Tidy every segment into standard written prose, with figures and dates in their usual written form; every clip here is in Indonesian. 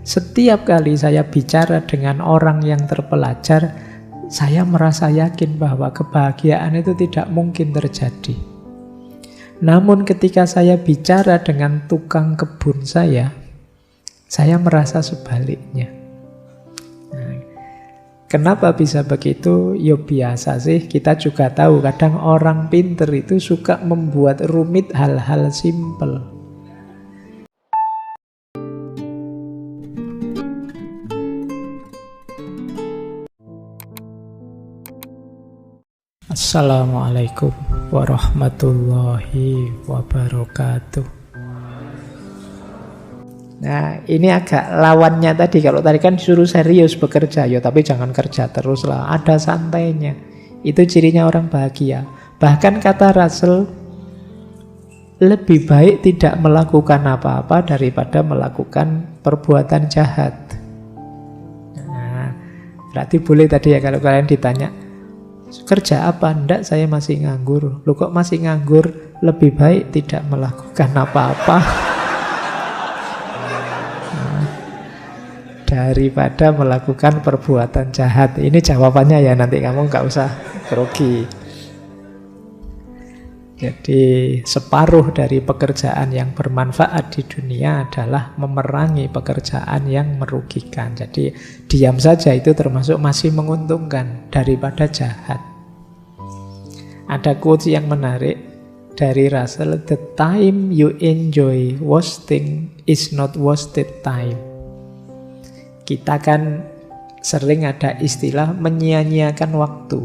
Setiap kali saya bicara dengan orang yang terpelajar, saya merasa yakin bahwa kebahagiaan itu tidak mungkin terjadi. Namun ketika saya bicara dengan tukang kebun saya merasa sebaliknya. Nah, kenapa bisa begitu? Ya biasa sih, kita juga tahu kadang orang pinter itu suka membuat rumit hal-hal simpel. Assalamualaikum warahmatullahi wabarakatuh. Nah, ini agak lawannya tadi. Kalau tadi kan disuruh serius bekerja, ya tapi jangan kerja terus lah, ada santainya. Itu cirinya orang bahagia. Bahkan kata Russell, lebih baik tidak melakukan apa-apa daripada melakukan perbuatan jahat. Nah, berarti boleh tadi ya kalau kalian ditanya, kerja apa? Ndak, saya masih nganggur. Loh kok masih nganggur? Lebih baik tidak melakukan apa-apa daripada melakukan perbuatan jahat. Ini jawabannya ya, nanti kamu nggak usah grogi. Jadi separuh dari pekerjaan yang bermanfaat di dunia adalah memerangi pekerjaan yang merugikan. Jadi diam saja itu termasuk masih menguntungkan daripada jahat. Ada quotes yang menarik dari Russell, "The time you enjoy wasting is not wasted time." Kita kan sering ada istilah menyia-nyiakan waktu.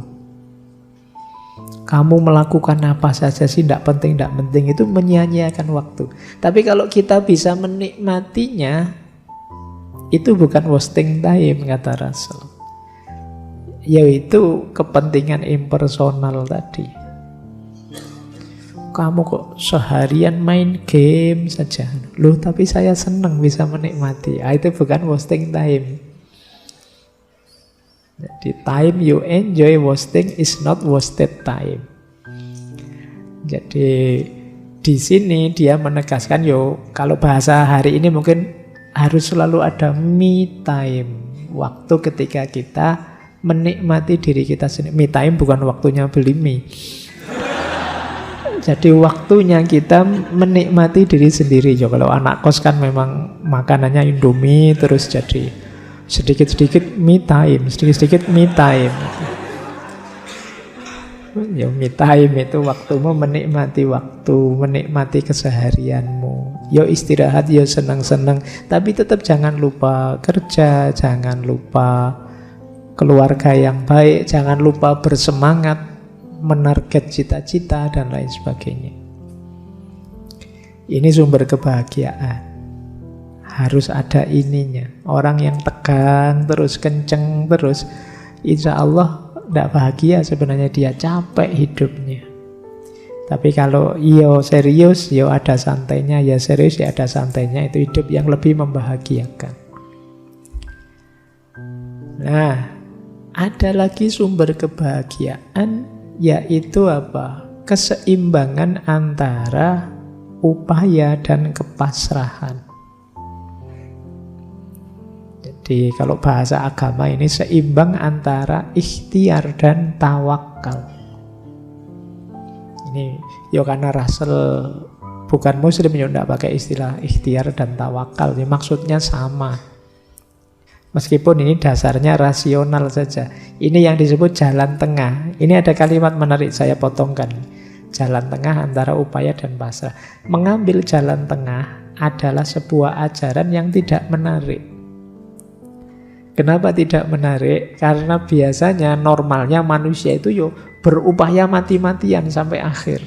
Kamu melakukan apa saja sih, tidak penting, itu menyia-nyiakan waktu. Tapi kalau kita bisa menikmatinya, itu bukan wasting time, kata Russell. Yaitu kepentingan impersonal tadi. Kamu kok seharian main game saja. Loh, tapi saya senang bisa menikmati. Itu bukan wasting time. Jadi time you enjoy wasting is not wasted time. Jadi di sini dia menegaskan, kalau bahasa hari ini mungkin harus selalu ada me time. Waktu ketika kita menikmati diri kita sendiri. Me time bukan waktunya beli mie. Jadi waktunya kita menikmati diri sendiri. Kalau anak kos kan memang makanannya Indomie terus jadi sedikit-sedikit me time, sedikit-sedikit me time. Ya me time itu waktumu menikmati waktu, menikmati keseharianmu. Yo istirahat, yo senang-senang, tapi tetap jangan lupa kerja, jangan lupa keluarga yang baik, jangan lupa bersemangat menarget cita-cita dan lain sebagainya. Ini sumber kebahagiaan. Harus ada ininya. Orang yang tegang terus, kenceng terus, insya Allah tidak bahagia sebenarnya, dia capek hidupnya. Tapi kalau serius, ada santainya, serius ada santainya, itu hidup yang lebih membahagiakan. Nah, ada lagi sumber kebahagiaan, yaitu apa? Keseimbangan antara upaya dan kepasrahan. Jadi kalau bahasa agama ini seimbang antara ikhtiar dan tawakal. Ini karena Russell bukan muslim, tidak pakai istilah ikhtiar dan tawakal. Ini maksudnya sama. Meskipun ini dasarnya rasional saja. Ini yang disebut jalan tengah. Ini ada kalimat menarik, saya potongkan. Jalan tengah antara upaya dan pasrah. Mengambil jalan tengah adalah sebuah ajaran yang tidak menarik. Kenapa tidak menarik? Karena biasanya normalnya manusia itu berupaya mati-matian sampai akhir.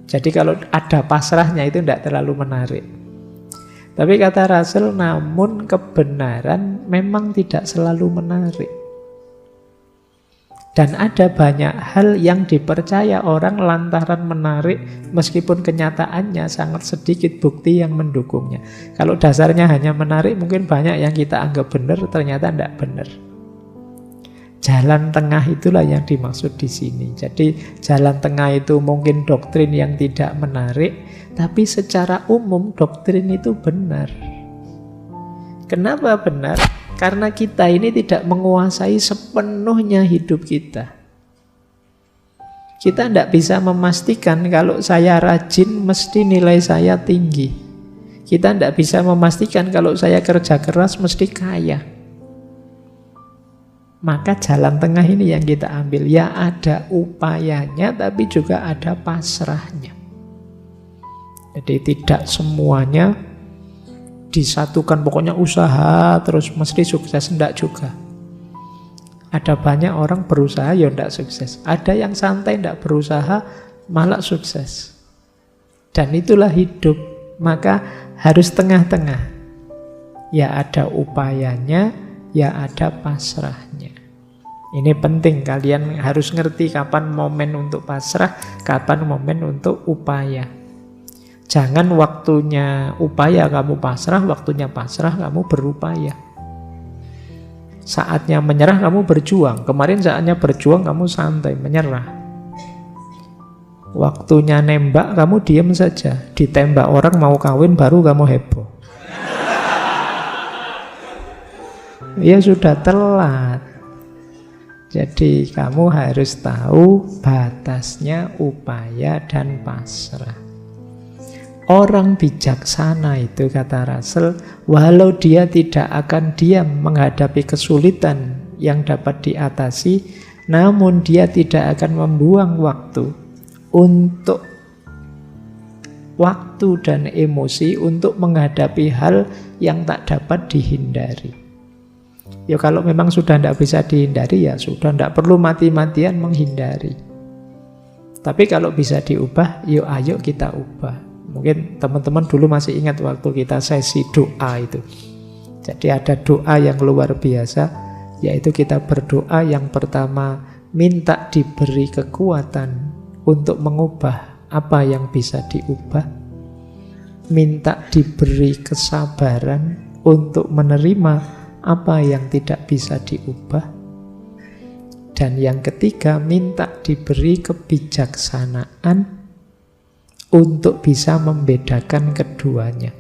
Jadi kalau ada pasrahnya itu tidak terlalu menarik. Tapi kata Russell, namun kebenaran memang tidak selalu menarik. Dan ada banyak hal yang dipercaya orang lantaran menarik, meskipun kenyataannya sangat sedikit bukti yang mendukungnya. Kalau dasarnya hanya menarik, mungkin banyak yang kita anggap benar, ternyata tidak benar. Jalan tengah itulah yang dimaksud di sini. Jadi jalan tengah itu mungkin doktrin yang tidak menarik, tapi secara umum doktrin itu benar. Kenapa benar? Karena kita ini tidak menguasai sepenuhnya hidup kita. Kita tidak bisa memastikan kalau saya rajin mesti nilai saya tinggi. Kita tidak bisa memastikan kalau saya kerja keras mesti kaya. Maka jalan tengah ini yang kita ambil. Ya ada upayanya tapi juga ada pasrahnya. Jadi tidak semuanya disatukan, pokoknya usaha terus mesti sukses, enggak juga. Ada banyak orang berusaha ya enggak sukses. Ada yang santai enggak berusaha malah sukses. Dan itulah hidup. Maka harus tengah-tengah. Ya ada upayanya, ya ada pasrahnya. Ini penting, kalian harus ngerti kapan momen untuk pasrah, kapan momen untuk upaya. Jangan waktunya upaya kamu pasrah, waktunya pasrah kamu berupaya. Saatnya menyerah kamu berjuang. Kemarin saatnya berjuang kamu santai, menyerah. Waktunya nembak kamu diam saja. Ditembak orang mau kawin baru kamu heboh. Ya sudah telat. Jadi kamu harus tahu batasnya upaya dan pasrah. Orang bijaksana itu, kata Russell, walau dia tidak akan diam menghadapi kesulitan yang dapat diatasi, namun dia tidak akan membuang waktu dan emosi untuk menghadapi hal yang tak dapat dihindari. Ya kalau memang sudah tidak bisa dihindari, ya sudah, tidak perlu mati-matian menghindari. Tapi kalau bisa diubah, yuk ayo kita ubah. Mungkin teman-teman dulu masih ingat waktu kita sesi doa itu. Jadi ada doa yang luar biasa, yaitu kita berdoa yang pertama minta diberi kekuatan untuk mengubah apa yang bisa diubah, minta diberi kesabaran untuk menerima apa yang tidak bisa diubah, dan yang ketiga minta diberi kebijaksanaan untuk bisa membedakan keduanya.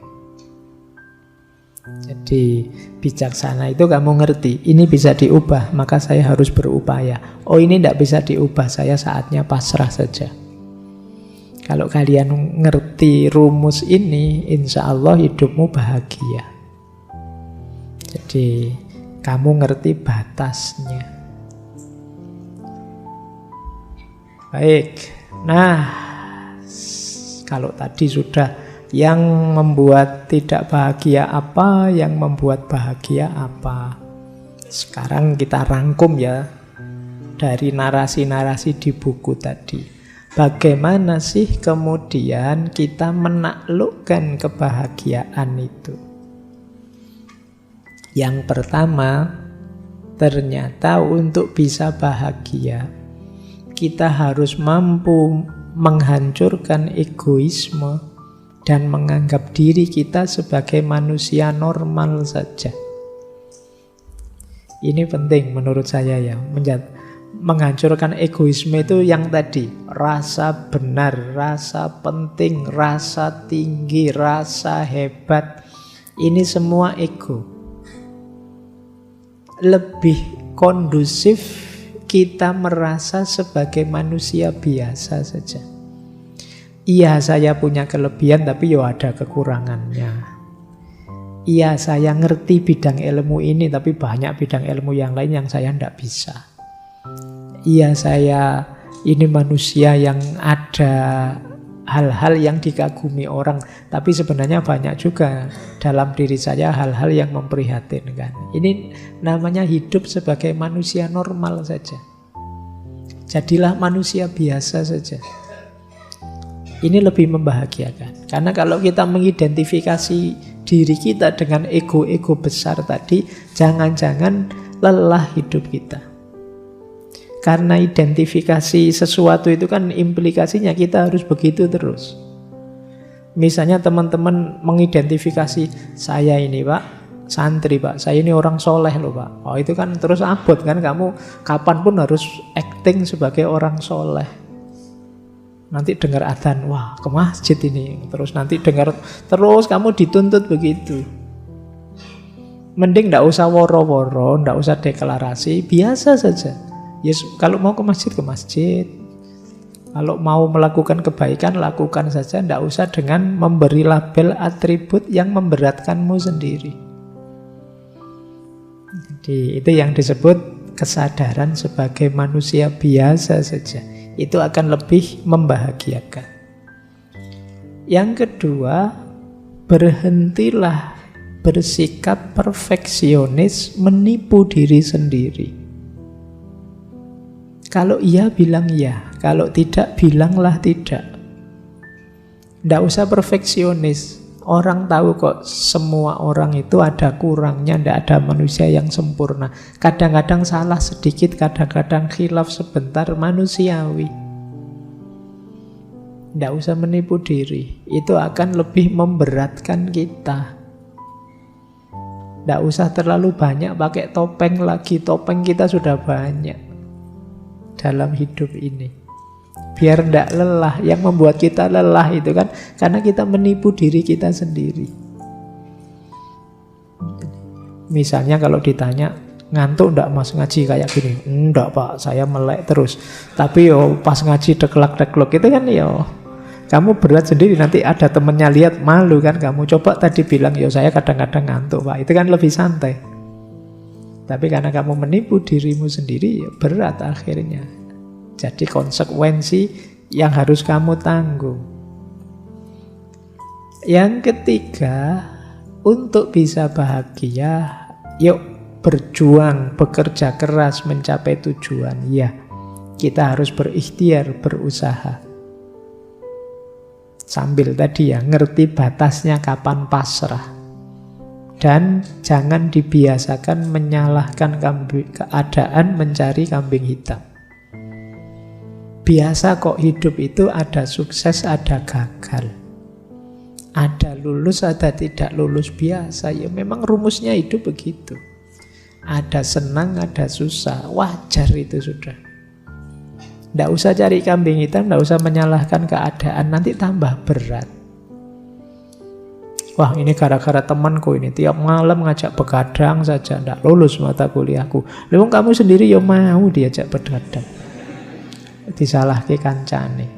Jadi bijaksana itu kamu ngerti, ini bisa diubah, maka saya harus berupaya. Oh ini tidak bisa diubah, saya saatnya pasrah saja. Kalau kalian ngerti rumus ini, insya Allah hidupmu bahagia. Jadi kamu ngerti batasnya. Baik, nah kalau tadi sudah yang membuat tidak bahagia apa, yang membuat bahagia apa. Sekarang kita rangkum ya dari narasi-narasi di buku tadi. Bagaimana sih kemudian kita menaklukkan kebahagiaan itu? Yang pertama, ternyata untuk bisa bahagia, kita harus mampu menghancurkan egoisme dan menganggap diri kita sebagai manusia normal saja. Ini penting menurut saya ya. Menghancurkan egoisme itu yang tadi, rasa benar, rasa penting, rasa tinggi, rasa hebat. Ini semua ego. Lebih kondusif kita merasa sebagai manusia biasa saja. Iya, saya punya kelebihan tapi ya ada kekurangannya. Iya, saya ngerti bidang ilmu ini tapi banyak bidang ilmu yang lain yang saya tidak bisa. Iya, saya ini manusia yang ada hal-hal yang dikagumi orang, tapi sebenarnya banyak juga dalam diri saya hal-hal yang memprihatinkan. Ini namanya hidup sebagai manusia normal saja. Jadilah manusia biasa saja. Ini lebih membahagiakan. Karena kalau kita mengidentifikasi diri kita dengan ego-ego besar tadi, jangan-jangan lelah hidup kita. Karena identifikasi sesuatu itu kan implikasinya kita harus begitu terus. Misalnya teman-teman mengidentifikasi, saya ini Pak, santri Pak, saya ini orang soleh loh Pak. Oh itu kan terus abot kan, kamu kapanpun harus acting sebagai orang soleh. Nanti dengar adzan, wah ke masjid ini. Terus nanti dengar, terus kamu dituntut begitu. Mending ndak usah woro-woro, ndak usah deklarasi, biasa saja. Yes, kalau mau ke masjid, ke masjid. Kalau mau melakukan kebaikan, lakukan saja. Ndak usah dengan memberi label atribut yang memberatkanmu sendiri. Jadi itu yang disebut kesadaran sebagai manusia biasa saja. Itu akan lebih membahagiakan. Yang kedua, berhentilah bersikap perfeksionis, menipu diri sendiri. Kalau iya bilang iya, kalau tidak bilanglah tidak. Nggak usah perfeksionis. Orang tahu kok semua orang itu ada kurangnya, nggak ada manusia yang sempurna. Kadang-kadang salah sedikit, kadang-kadang khilaf sebentar, manusiawi. Nggak usah menipu diri. Itu akan lebih memberatkan kita. Nggak usah terlalu banyak pakai topeng lagi. Topeng kita sudah banyak dalam hidup ini. Biar nggak lelah. Yang membuat kita lelah itu kan karena kita menipu diri kita sendiri. Misalnya kalau ditanya, ngantuk nggak mas ngaji kayak gini? Enggak pak, saya melek terus. Tapi pas ngaji deklak-deklok itu kan kamu berat sendiri, nanti ada temennya lihat malu kan kamu. Coba tadi bilang, saya kadang-kadang ngantuk pak. Itu kan lebih santai. Tapi karena kamu menipu dirimu sendiri, berat akhirnya. Jadi konsekuensi yang harus kamu tanggung. Yang ketiga, untuk bisa bahagia, yuk berjuang, bekerja keras mencapai tujuan. Ya, kita harus berikhtiar, berusaha. Sambil tadi ngerti batasnya kapan pasrah. Dan jangan dibiasakan menyalahkan keadaan mencari kambing hitam. Biasa kok hidup itu ada sukses, ada gagal. Ada lulus, ada tidak lulus, biasa. Ya memang rumusnya hidup begitu. Ada senang, ada susah. Wajar itu sudah. Nggak usah cari kambing hitam, nggak usah menyalahkan keadaan, nanti tambah berat. Wah ini gara-gara temanku ini, tiap malam ngajak begadang saja, nggak lulus mata kuliahku. Lalu kamu sendiri mau diajak begadang. Disalahke kancane.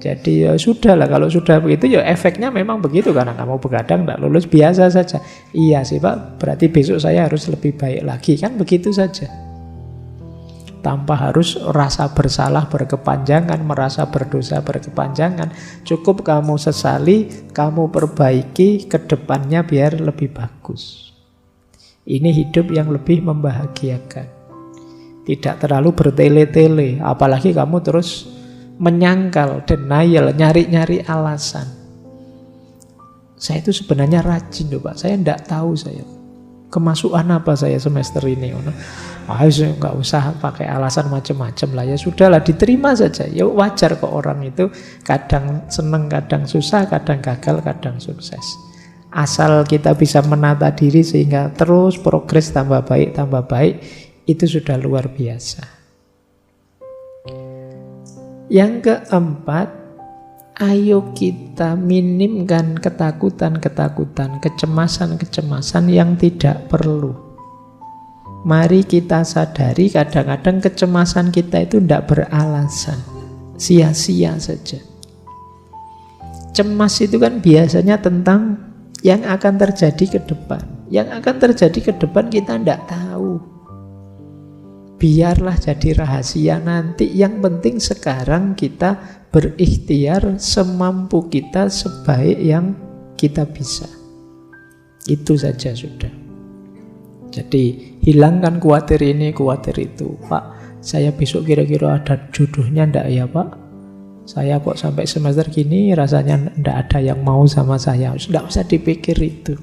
Jadi sudahlah, kalau sudah begitu efeknya memang begitu, karena kamu begadang nggak lulus, biasa saja. Iya sih pak, berarti besok saya harus lebih baik lagi, kan begitu saja. Tanpa harus rasa bersalah berkepanjangan, merasa berdosa berkepanjangan. Cukup kamu sesali, kamu perbaiki ke depannya biar lebih bagus. Ini hidup yang lebih membahagiakan. Tidak terlalu bertele-tele, apalagi kamu terus menyangkal, denial, nyari-nyari alasan. Saya itu sebenarnya rajin loh Pak, saya tidak tahu saya kemasukan apa saya semester ini. Nggak usah pakai alasan macam-macam lah, ya sudahlah, diterima saja. Ya wajar kok orang itu kadang seneng, kadang susah, kadang gagal, kadang sukses. Asal kita bisa menata diri sehingga terus progres tambah baik, itu sudah luar biasa. Yang keempat, ayo kita minimkan ketakutan-ketakutan, kecemasan-kecemasan yang tidak perlu. Mari kita sadari kadang-kadang kecemasan kita itu tidak beralasan, sia-sia saja. Cemas itu kan biasanya tentang yang akan terjadi ke depan. Yang akan terjadi ke depan kita tidak tahu. Biarlah jadi rahasia nanti. Yang penting sekarang kita berikhtiar semampu kita, sebaik yang kita bisa. Itu saja sudah. Jadi hilangkan khawatir ini, khawatir itu. Pak, saya besok kira-kira ada jodohnya enggak ya Pak? Saya kok sampai semester gini rasanya enggak ada yang mau sama saya. Enggak usah dipikir itu.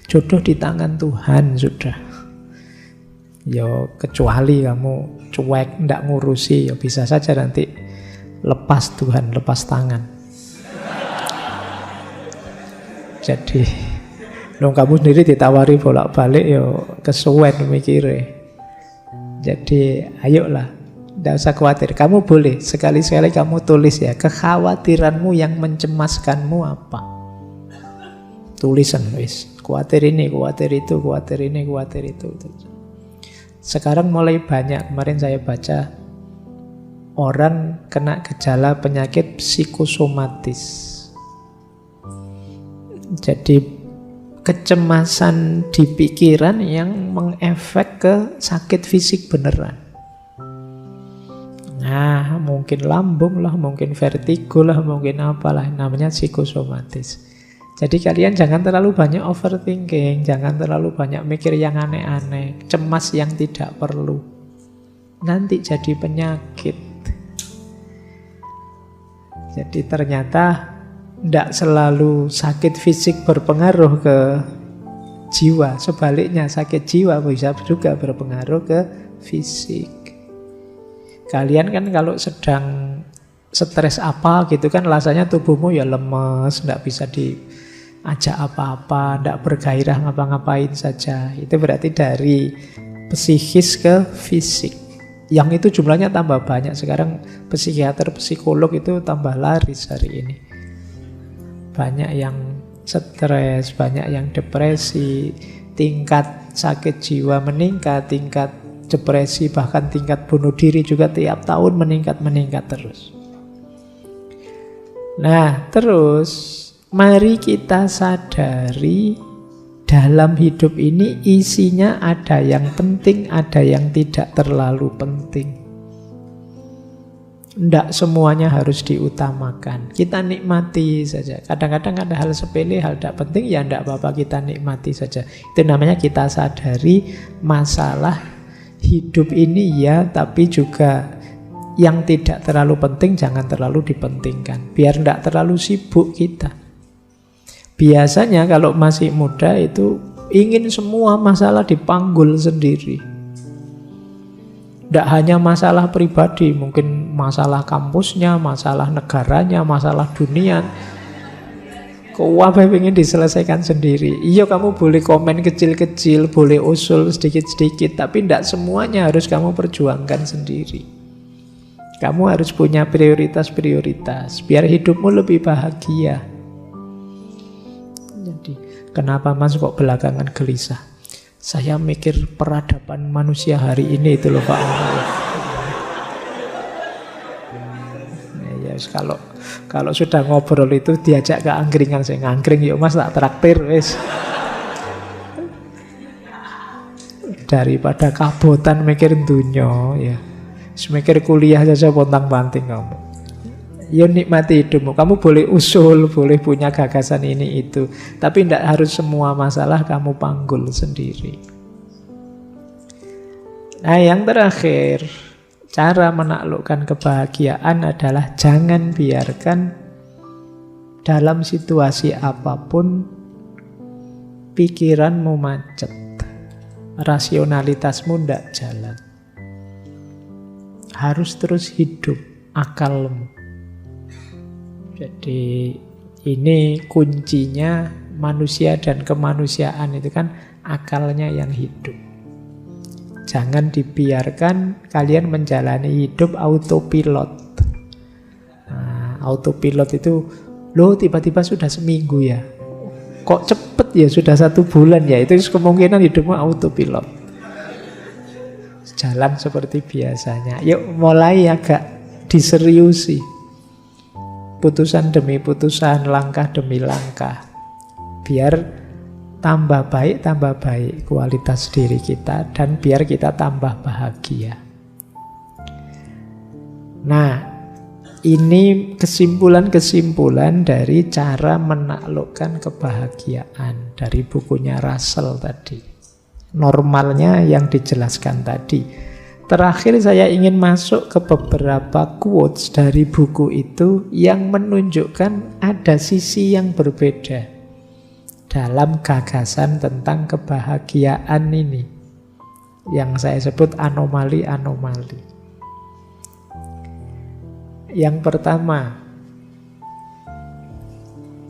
Jodoh di tangan Tuhan sudah. Kecuali kamu cuek, enggak ngurusi, bisa saja nanti lepas Tuhan, lepas tangan. Jadi kamu sendiri ditawari bolak-balik kesuwen mikirnya. Jadi ayolah, tidak usah khawatir. Kamu boleh sekali-sekali kamu tulis ya, kekhawatiranmu yang mencemaskanmu apa. Tulisan wis, khawatir ini, khawatir itu, khawatir ini, khawatir itu. Sekarang mulai banyak, kemarin saya baca, orang kena gejala penyakit psikosomatis. Jadi kecemasan di pikiran yang mengefek ke sakit fisik beneran. Nah, mungkin lambung lah, mungkin vertigo lah, mungkin apalah, namanya psikosomatis. Jadi kalian jangan terlalu banyak overthinking, jangan terlalu banyak mikir yang aneh-aneh, cemas yang tidak perlu. Nanti jadi penyakit. Jadi ternyata tidak selalu sakit fisik berpengaruh ke jiwa. Sebaliknya sakit jiwa bisa juga berpengaruh ke fisik. Kalian kan kalau sedang stres apa gitu kan rasanya tubuhmu ya lemes, tidak bisa diajak apa-apa, tidak bergairah ngapa-ngapain saja. Itu berarti dari psikis ke fisik. Yang itu jumlahnya tambah banyak. Sekarang psikiater, psikolog itu tambah laris hari ini. Banyak yang stres, banyak yang depresi, tingkat sakit jiwa meningkat, tingkat depresi bahkan tingkat bunuh diri juga tiap tahun meningkat terus. Nah, terus mari kita sadari dalam hidup ini isinya ada yang penting, ada yang tidak terlalu penting. Tidak semuanya harus diutamakan. Kita nikmati saja. Kadang-kadang ada hal sepele, hal tidak penting, ya tidak apa-apa, kita nikmati saja. Itu namanya kita sadari masalah hidup ini ya, tapi juga yang tidak terlalu penting jangan terlalu dipentingkan. Biar tidak terlalu sibuk kita. Biasanya kalau masih muda itu ingin semua masalah dipanggul sendiri. Tidak hanya masalah pribadi, mungkin masalah kampusnya, masalah negaranya, masalah dunia. Kabeh pengen diselesaikan sendiri. Iya, kamu boleh komen kecil-kecil, boleh usul sedikit-sedikit, tapi tidak semuanya harus kamu perjuangkan sendiri. Kamu harus punya prioritas-prioritas, biar hidupmu lebih bahagia. Jadi, kenapa Mas kok belakangan gelisah? Saya mikir peradaban manusia hari ini itu loh Pak. Ya, kalau sudah ngobrol itu diajak ke angkringan, saya ngangkring yuk Mas, tak traktir wis. Daripada kabotan mikir dunia ya. Mikir kuliah saja pontang-panting kamu. Ya nikmati hidupmu. Kamu boleh usul, boleh punya gagasan ini itu, tapi tidak harus semua masalah kamu panggul sendiri. Nah, yang terakhir, cara menaklukkan kebahagiaan adalah jangan biarkan dalam situasi apapun pikiranmu macet, rasionalitasmu tidak jalan. Harus terus hidup akalmu. Jadi ini kuncinya manusia dan kemanusiaan itu kan akalnya yang hidup. Jangan dibiarkan kalian menjalani hidup autopilot. Nah, autopilot itu, loh tiba-tiba sudah seminggu ya. Kok cepet ya, sudah 1 bulan ya. Itu kemungkinan hidupmu autopilot. Jalan seperti biasanya. Yuk mulai agak diseriusi. Putusan demi putusan, langkah demi langkah. Biar tambah baik kualitas diri kita, dan biar kita tambah bahagia. Nah, ini kesimpulan-kesimpulan dari cara menaklukkan kebahagiaan dari bukunya Russell tadi. Normalnya yang dijelaskan tadi. Terakhir saya ingin masuk ke beberapa quotes dari buku itu yang menunjukkan ada sisi yang berbeda dalam gagasan tentang kebahagiaan ini, yang saya sebut anomali-anomali. Yang pertama,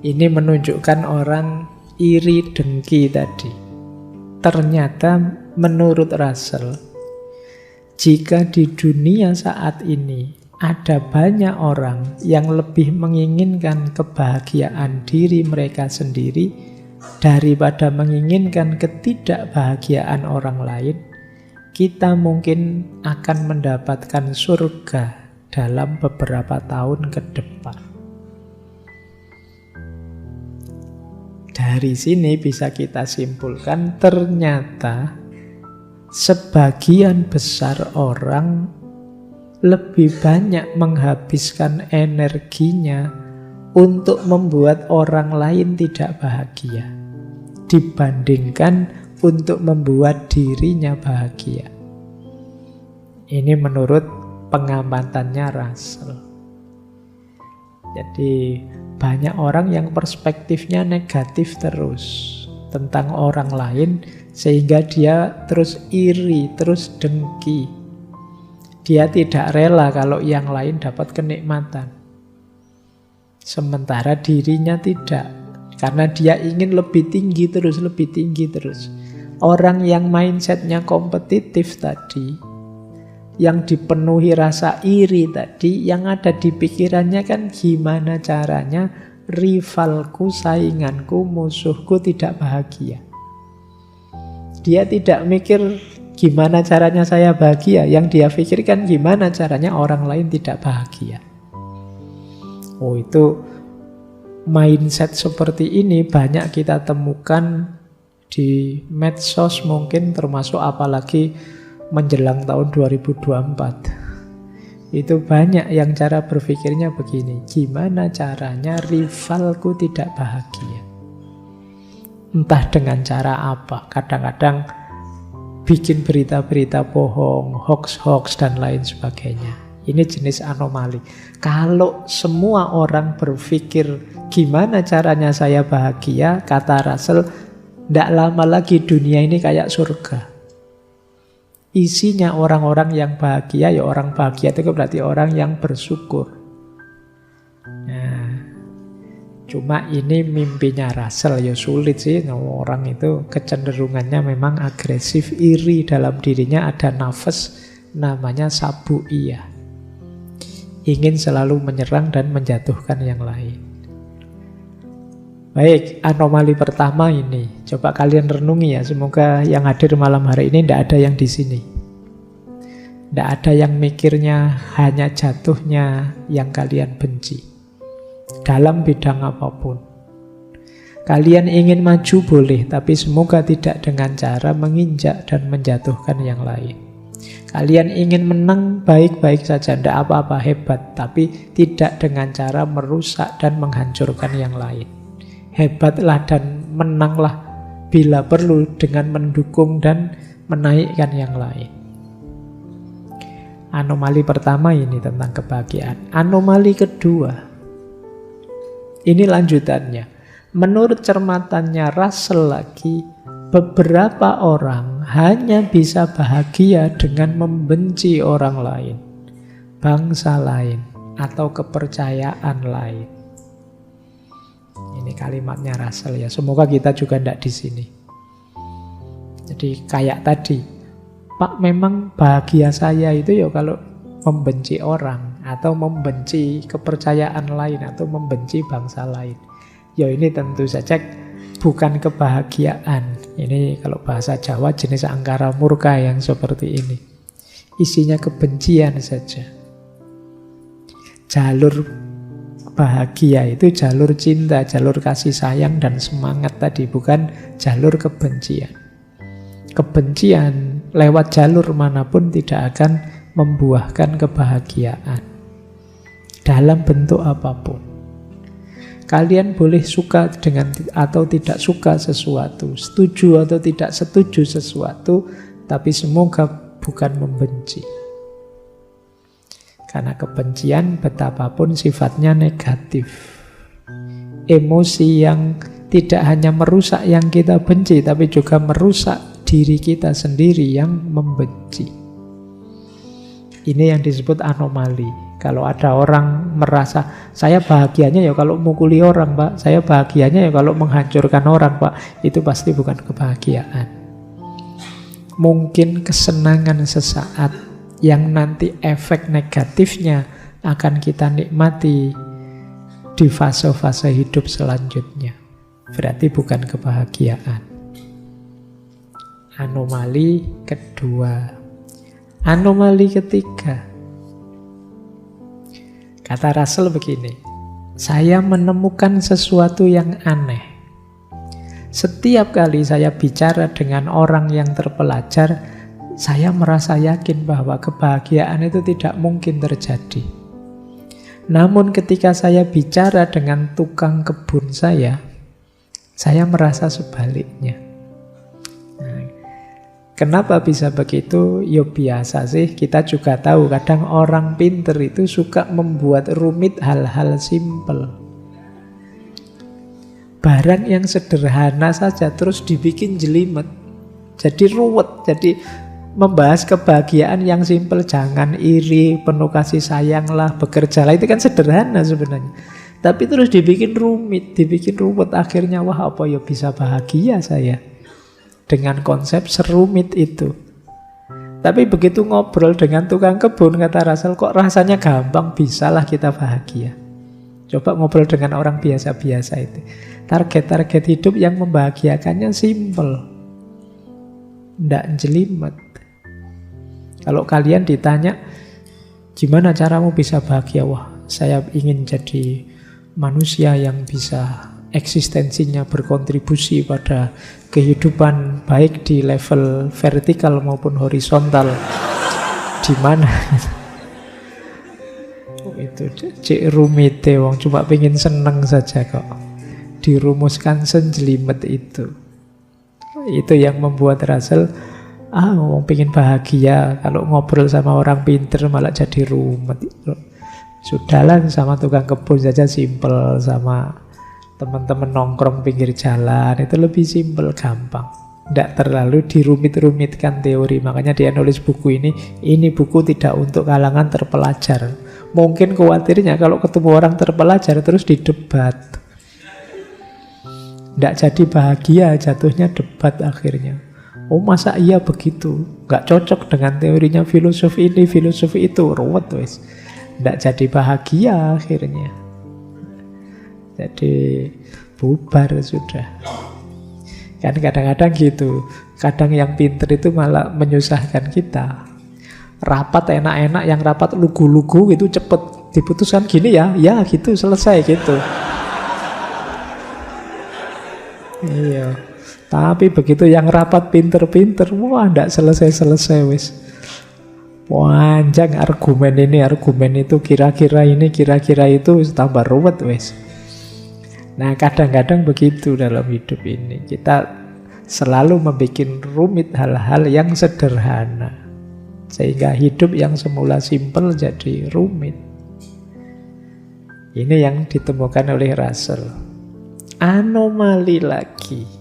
ini menunjukkan orang iri dengki tadi. Ternyata menurut Russell, jika di dunia saat ini ada banyak orang yang lebih menginginkan kebahagiaan diri mereka sendiri, daripada menginginkan ketidakbahagiaan orang lain, kita mungkin akan mendapatkan surga dalam beberapa tahun ke depan. Dari sini bisa kita simpulkan ternyata sebagian besar orang lebih banyak menghabiskan energinya untuk membuat orang lain tidak bahagia dibandingkan untuk membuat dirinya bahagia. Ini menurut pengamatannya Russell. Jadi banyak orang yang perspektifnya negatif terus tentang orang lain, sehingga dia terus iri, terus dengki. Dia tidak rela kalau yang lain dapat kenikmatan. Sementara dirinya tidak. Karena dia ingin lebih tinggi terus, lebih tinggi terus. Orang yang mindsetnya kompetitif tadi, yang dipenuhi rasa iri tadi, yang ada di pikirannya kan gimana caranya rivalku, sainganku, musuhku tidak bahagia. Dia tidak mikir gimana caranya saya bahagia, yang dia pikirkan gimana caranya orang lain tidak bahagia. Oh, itu mindset seperti ini banyak kita temukan di medsos mungkin, termasuk apalagi menjelang tahun 2024. Itu banyak yang cara berpikirnya begini, gimana caranya rivalku tidak bahagia. Entah dengan cara apa, kadang-kadang bikin berita-berita bohong, hoax-hoax dan lain sebagainya. Ini jenis anomali. Kalau semua orang berpikir gimana caranya saya bahagia, kata Russell, tidak lama lagi dunia ini kayak surga. Isinya orang-orang yang bahagia, ya orang bahagia itu berarti orang yang bersyukur. Nah, cuma ini mimpinya Russell, ya sulit sih. Orang itu kecenderungannya memang agresif, iri, dalam dirinya ada nafas namanya sabu'iyah. Ingin selalu menyerang dan menjatuhkan yang lain. Baik, anomali pertama ini. Coba kalian renungi ya, semoga yang hadir malam hari ini tidak ada yang di sini. Tidak ada yang mikirnya hanya jatuhnya yang kalian benci. Dalam bidang apapun. Kalian ingin maju boleh, tapi semoga tidak dengan cara menginjak dan menjatuhkan yang lain. Kalian ingin menang baik-baik saja, tidak apa-apa, hebat, tapi tidak dengan cara merusak dan menghancurkan yang lain. Hebatlah dan menanglah bila perlu dengan mendukung dan menaikkan yang lain. Anomali pertama ini tentang kebahagiaan. Anomali kedua, ini lanjutannya. Menurut cermatannya Russell lagi, beberapa orang hanya bisa bahagia dengan membenci orang lain, bangsa lain, atau kepercayaan lain. Ini kalimatnya Russell ya. Semoga kita juga tidak di sini. Jadi kayak tadi, Pak, memang bahagia saya itu ya kalau membenci orang, atau membenci kepercayaan lain, atau membenci bangsa lain. Ya ini tentu saja bukan kebahagiaan. Ini kalau bahasa Jawa jenis angkara murka yang seperti ini. Isinya kebencian saja. Jalur bahagia itu jalur cinta, jalur kasih sayang dan semangat tadi, bukan jalur kebencian. Kebencian lewat jalur manapun tidak akan membuahkan kebahagiaan dalam bentuk apapun. Kalian boleh suka dengan atau tidak suka sesuatu, setuju atau tidak setuju sesuatu, tapi semoga bukan membenci. Karena kebencian betapapun sifatnya negatif. Emosi yang tidak hanya merusak yang kita benci, tapi juga merusak diri kita sendiri yang membenci. Ini yang disebut anomali. Kalau ada orang merasa, saya bahagianya ya kalau mukuli orang, Pak. Saya bahagianya ya kalau menghancurkan orang, Pak. Itu pasti bukan kebahagiaan. Mungkin kesenangan sesaat yang nanti efek negatifnya akan kita nikmati di fase-fase hidup selanjutnya. berarti bukan kebahagiaan. Anomali kedua. Anomali ketiga. Kata Russell begini, saya menemukan sesuatu yang aneh. Setiap kali saya bicara dengan orang yang terpelajar, saya merasa yakin bahwa kebahagiaan itu tidak mungkin terjadi. Namun ketika saya bicara dengan tukang kebun saya merasa sebaliknya. Kenapa bisa begitu? Ya biasa sih, kita juga tahu kadang orang pinter itu suka membuat rumit hal-hal simpel. Barang yang sederhana saja terus dibikin jelimet, jadi ruwet. Jadi membahas kebahagiaan yang simpel, jangan iri, penuh kasih sayanglah, bekerjalah, itu kan sederhana sebenarnya. Tapi terus dibikin rumit, dibikin ruwet, akhirnya wah apa ya bisa bahagia saya dengan konsep serumit itu. Tapi begitu ngobrol dengan tukang kebun, kata Russell, kok rasanya gampang, bisalah kita bahagia. Coba ngobrol dengan orang biasa-biasa itu. Target-target hidup yang membahagiakannya simple, ndak jelimet. Kalau kalian ditanya, gimana caramu bisa bahagia? Wah, saya ingin jadi manusia yang bisa eksistensinya berkontribusi pada kehidupan baik di level vertikal maupun horizontal. Di mana? Oh, itu cek rumit wong cuma pengen seneng saja kok. Dirumuskan senjelimet itu. Itu yang membuat Russell wong pengen bahagia, kalau ngobrol sama orang pinter malah jadi rumit. Sudahlah sama tukang kebun saja simple, sama teman-teman nongkrong pinggir jalan itu lebih simpel, gampang, tidak terlalu dirumit-rumitkan teori. Makanya dia nulis buku ini buku tidak untuk kalangan terpelajar. Mungkin khawatirnya kalau ketemu orang terpelajar terus didebat, tidak jadi bahagia, jatuhnya debat akhirnya. Oh masa iya begitu, nggak cocok dengan teorinya filosofi ini, filosofi itu, ruwet wes, tidak jadi bahagia akhirnya. Jadi bubar sudah. Kan kadang-kadang gitu. Kadang yang pinter itu malah menyusahkan kita. Rapat enak-enak, yang rapat lugu-lugu gitu cepet diputuskan gini ya gitu, selesai gitu. Iya. Tapi begitu yang rapat pinter-pinter, wah ndak selesai-selesai wis. Panjang argumen ini, argumen itu, kira-kira ini, kira-kira itu, tambah ruwet wis. Nah kadang-kadang begitu dalam hidup ini. Kita selalu membuat rumit hal-hal yang sederhana, sehingga hidup yang semula simpel jadi rumit. Ini yang ditemukan oleh Russell. Anomali lagi.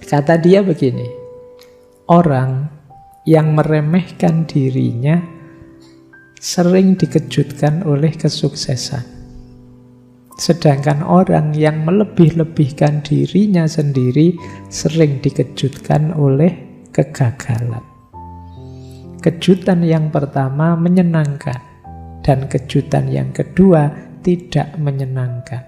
Kata dia begini, orang yang meremehkan dirinya sering dikejutkan oleh kesuksesan. Sedangkan orang yang melebih-lebihkan dirinya sendiri sering dikejutkan oleh kegagalan. Kejutan yang pertama menyenangkan, dan kejutan yang kedua tidak menyenangkan.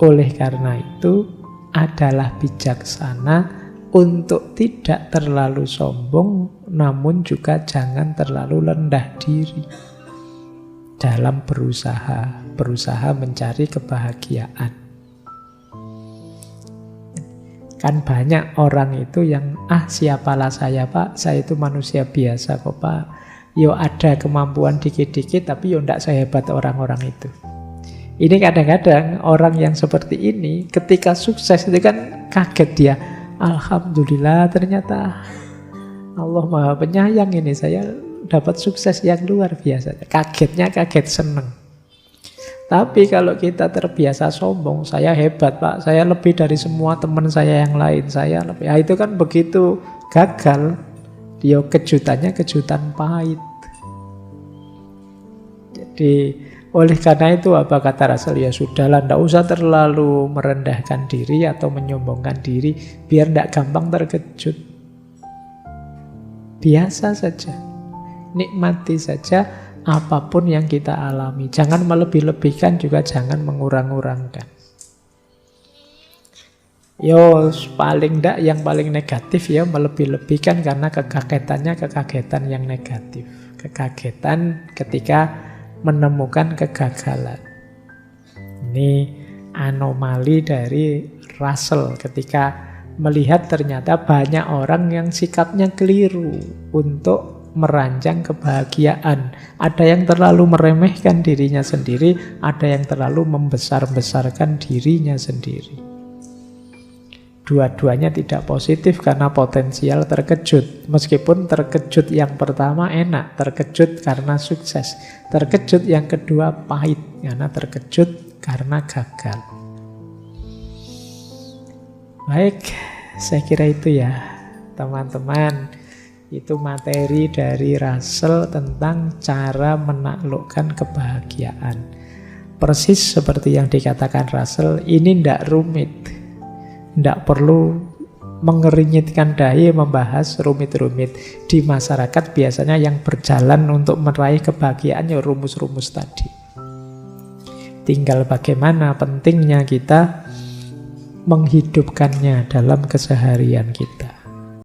Oleh karena itu, adalah bijaksana untuk tidak terlalu sombong, namun juga jangan terlalu rendah diri dalam berusaha mencari kebahagiaan. Kan banyak orang itu yang siapalah saya pak, saya itu manusia biasa kok pak. Yo ada kemampuan dikit-dikit tapi yo ndak sehebat orang-orang itu. Ini kadang-kadang orang yang seperti ini ketika sukses itu kan kaget dia. Alhamdulillah ternyata Allah Maha Penyayang, ini saya dapat sukses yang luar biasa. Kagetnya kaget seneng. Tapi kalau kita terbiasa sombong, saya hebat pak, saya lebih dari semua teman saya yang lain, saya lebih, itu kan begitu gagal, dia kejutannya kejutan pahit. Jadi oleh karena itu apa kata Russell, ya sudahlah, tidak usah terlalu merendahkan diri atau menyombongkan diri, biar tidak gampang terkejut. Biasa saja, nikmati saja apapun yang kita alami. Jangan melebih-lebihkan, juga jangan mengurang-urangkan. Yo, paling ndak yang paling negatif ya melebih-lebihkan karena kekagetannya kekagetan yang negatif. Kekagetan ketika menemukan kegagalan. Ini anomali dari Russell ketika melihat ternyata banyak orang yang sikapnya keliru untuk merancang kebahagiaan. Ada yang terlalu meremehkan dirinya sendiri, ada yang terlalu membesar-besarkan dirinya sendiri. Dua-duanya tidak positif karena potensial terkejut. Meskipun terkejut yang pertama enak, terkejut karena sukses. Terkejut yang kedua pahit, karena terkejut karena gagal. Baik, saya kira itu ya teman-teman. Itu materi dari Russell tentang cara menaklukkan kebahagiaan. Persis seperti yang dikatakan Russell, ini tidak rumit. Tidak perlu mengeringitkan dahi membahas rumit-rumit. Di masyarakat biasanya yang berjalan untuk meraih kebahagiaan ya rumus-rumus tadi. Tinggal bagaimana pentingnya kita menghidupkannya dalam keseharian kita.